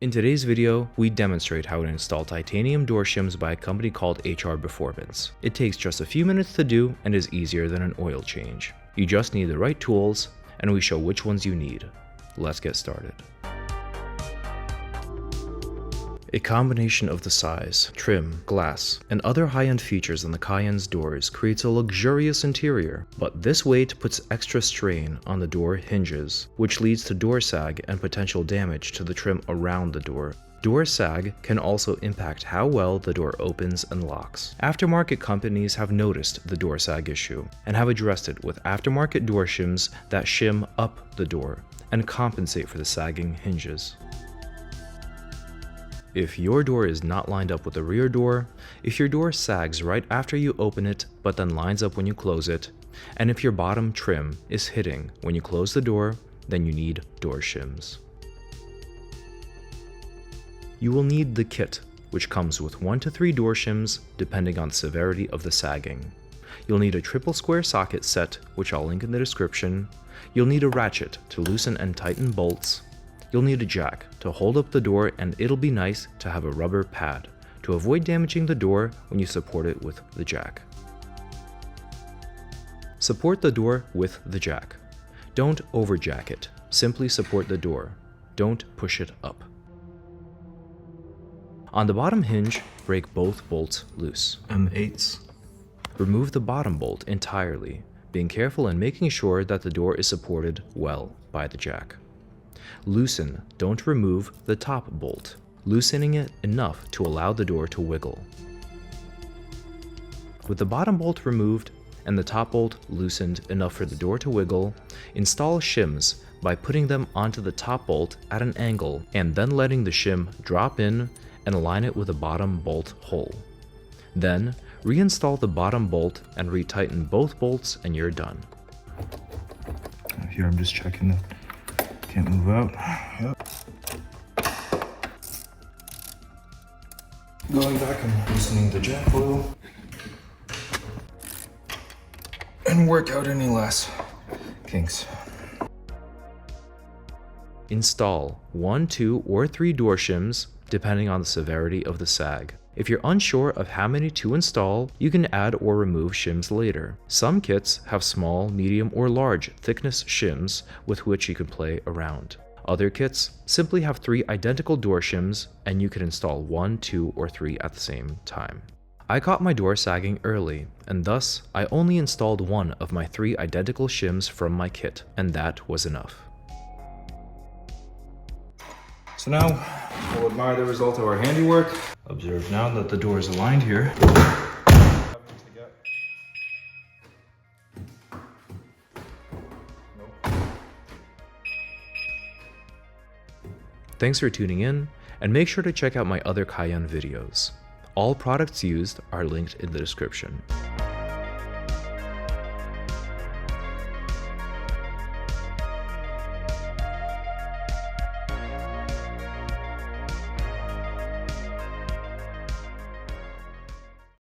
In today's video, we demonstrate how to install titanium door shims by a company called HRBerformance. It takes just a few minutes to do and is easier than an oil change. You just need the right tools, and we show which ones you need. Let's get started. A combination of the size, trim, glass, and other high-end features on the Cayenne's doors creates a luxurious interior, but this weight puts extra strain on the door hinges, which leads to door sag and potential damage to the trim around the door. Door sag can also impact how well the door opens and locks. Aftermarket companies have noticed the door sag issue and have addressed it with aftermarket door shims that shim up the door and compensate for the sagging hinges. If your door is not lined up with the rear door, if your door sags right after you open it but then lines up when you close it, and if your bottom trim is hitting when you close the door, then you need door shims. You will need the kit, which comes with 1 to 3 door shims depending on the severity of the sagging. You'll need a triple square socket set, which I'll link in the description. You'll need a ratchet to loosen and tighten bolts. You'll need a jack to hold up the door, and it'll be nice to have a rubber pad to avoid damaging the door when you support it with the jack. Support the door with the jack. Don't overjack it, simply support the door. Don't push it up. On the bottom hinge, break both bolts loose. M8s. Remove the bottom bolt entirely, being careful and making sure that the door is supported well by the jack. Loosen, don't remove, the top bolt, loosening it enough to allow the door to wiggle. With the bottom bolt removed and the top bolt loosened enough for the door to wiggle, install shims by putting them onto the top bolt at an angle and then letting the shim drop in and align it with the bottom bolt hole. Then, reinstall the bottom bolt and retighten both bolts and you're done. Here I'm just checking that. Can't move out. Yep. Going back and loosening the jack oil. And work out any last kinks. Install 1, 2, or 3 door shims depending on the severity of the sag. If you're unsure of how many to install, you can add or remove shims later. Some kits have small, medium, or large thickness shims with which you can play around. Other kits simply have 3 identical door shims and you can install 1, 2, or 3 at the same time. I caught my door sagging early, and thus I only installed 1 of my 3 identical shims from my kit, and that was enough. So now, we'll admire the result of our handiwork. Observe now that the door is aligned here. Thanks for tuning in, and make sure to check out my other Cayenne videos. All products used are linked in the description.